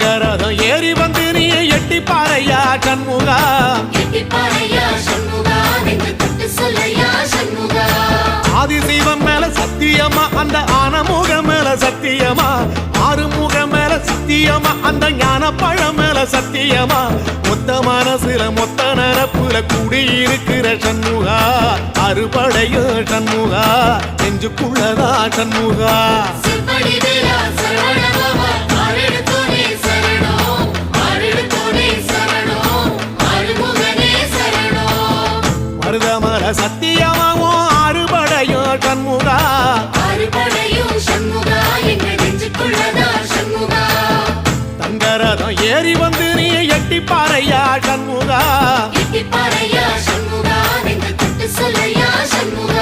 கரதம் ஏறி வந்து நீ எட்டி பாறையா சண்முகா ஆதிசிவன் மேல சத்தியமா அந்த ஆனமுகம் மேல சத்தியமா ஆறுமுகம் மேல சத்தியமா அந்த ஞான பழம் மேல சத்தியமா மொத்த மனசுல மொத்த நரப்புல குடியிருக்கிற சண்முகா அறுபடையும் சண்முகா நெஞ்சுக்குள்ளதா சண்முகா மருதமர சத்தியமாவும் அறுபடையும் சண்முகா தங்கரதம் ஏறி வந்து நீ எட்டி பாறையா சண்முகா சண்முகா